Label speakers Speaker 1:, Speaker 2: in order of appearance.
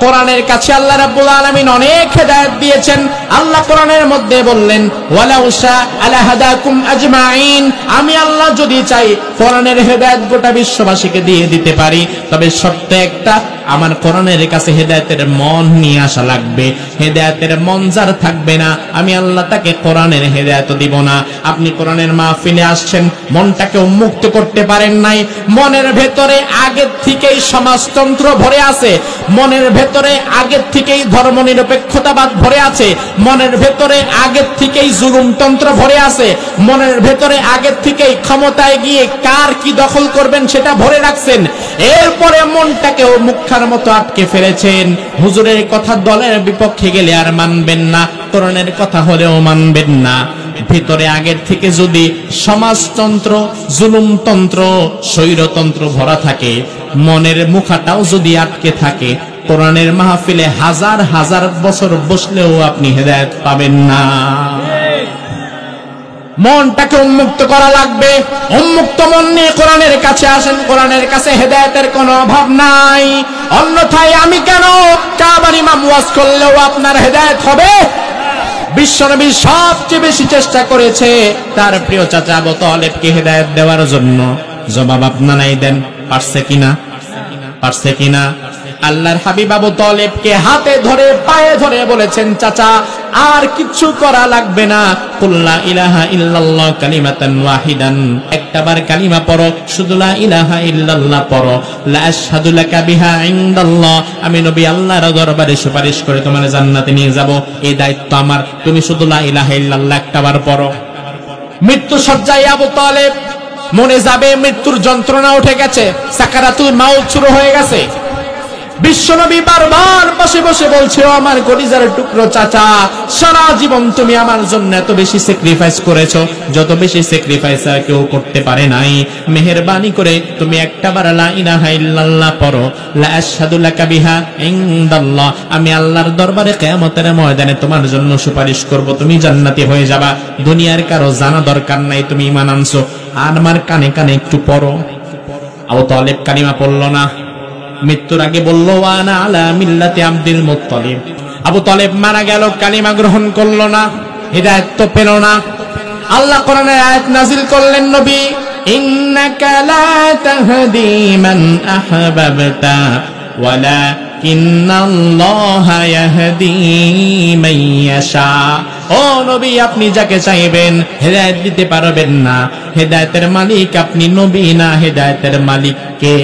Speaker 1: কোরআনের কাছে আল্লাহ রাব্বুল আলামিন অনেক হেদায়েত দিয়েছেন। আল্লাহ কোরআনের মধ্যে বললেন, ওয়ালাউ শাআ লাহাদাকুম আজমাইন, আমি আল্লাহ যদি চাই কোরআনের হেদায়েত গোটা বিশ্ববাসীকে দিয়ে দিতে পারি, তবে শর্ত একটা, আমার কোরআনের কাছে হেদায়েতের মন নিয়ে আসা লাগবে। হেদায়েতের মন যার থাকবে না, আমি আল্লাহ তাকে কোরআনের হেদায়েত দিব না। আপনি কোরআনের মাহফিলে আসছেন, মনটাকে উন্মুক্ত করতে পারেন নাই, মনের ভেতরে আগের থেকেই সমাজতন্ত্র ভরে আছে, মনের ভেতরে আগের থেকেই ধর্মনিরপেক্ষতাবাদ ভরে আছে, মনের ভেতরে আগের থেকেই জুলুমতন্ত্র ভরে আছে, মনের ভেতরে আগের থেকেই ক্ষমতায় গিয়ে কার কি দখল করবেন সেটা ভরে রাখছেন। এরপরে মনটাকেও মুখার মতো আটকে ফেলেছেন। হুজুরের কথা দলের বিপক্ষে গেলে আর মানবেন না, কোরআনের কথা হলেও মানবেন না। ভিতরে আগের থেকে যদি সমাজতন্ত্র, জুলুমতন্ত্র, স্বৈরতন্ত্র ভরা থাকে, মনের মুখাটাও যদি আটকে থাকে, কোরআনের মাহফিলে হাজার হাজার বছর বসলেও আপনি হেদায়েত পাবেন না। মনটাকে উন্মুক্ত করা লাগবে। উন্মুক্ত মন নিয়ে কোরআনের কাছে আসেন, কোরআনের কাছে হেদায়েতের কোনো অভাব নাই। অন্যথায় আমি কেন কাবার ইমাম ওয়াজ করলেও আপনার হেদায়েত হবে? বিশ্বনবী সবচেয়ে বেশি চেষ্টা করেছে তার প্রিয় চাচা আবু তালেবকে হেদায়েত দেওয়ার জন্য। জবাব আপনারাই দেন, পারছে কিনা? পারছে কিনা? আল্লাহর হাবিব আবু তালেবকে হাতে ধরে পায়ে ধরে বলেছেন, চাচা আর কিছু করা লাগবে না, কুল লা ইলাহা ইল্লাল্লাহ কালিমাতান ওয়াহিদান, একটাবার কালিমা পড়ো, শুধু লা ইলাহা ইল্লাল্লাহ পড়ো, লা আশহাদু লাকা বিহা ইনদাল্লাহ, আমি নবী আল্লাহর দরবারে সুপারিশ করে তোমার জান্নাতে নিয়ে যাব, এই দায়িত্ব আমার, তুমি শুধু লা ইলাহা ইল্লাল্লাহ একটাবার পড়ো। মৃত্যু সজ্জায় আবু তালেব, মনে যাবে মৃত্যুর যন্ত্রণা উঠে গেছে, সাকারাতুল মাউত শুরু হয়ে গেছে। বিশ্বনবী বারবার বসে বসে বলছে, ও আমার কলিজার টুকরো চাচা, সারা জীবন তুমি আমার জন্য এত বেশি স্যাক্রিফাইস করেছো, যত বেশি স্যাক্রিফাইস আর কেউ করতে পারে নাই, মেহেরবানি করে তুমি একটাবার লা ইলাহা ইল্লাল্লাহ পড়ো, লা আশহাদু লাকা বিহা ইনদাল্লাহ, আমি আল্লাহর দরবারে কিয়ামতের ময়দানে তোমার জন্য সুপারিশ করব, তুমি জান্নাতি হয়ে যাবা, দুনিয়ার কারো জানা দরকার নাই তুমি ঈমান আনছো, আর আমার কানে কানে একটু পড়ো। আবু তালেব কালিমা পড়লো না, মৃত্যুর আগে বলল, ওয়ানা আলা মিল্লাতি আব্দুল মুত্তালিব। আবু তালেব মারা গেল, কালিমা গ্রহণ করলো না, হিদায়াত তো পেল না। আল্লাহ কোরআনের আয়াত নাজিল করলেন, নবী ইন্নাকা লা তাহদি মান আহবাবতা ওয়ালাকিন্নাল্লাহা ইয়াহদি মান ইয়াশা। ও নবী, আপনি যাকে চাইবেন হেদায়েত দিতে পারবেন না, হেদায়েতের মালিক আপনি নবী না, হেদায়েতের মালিক কে?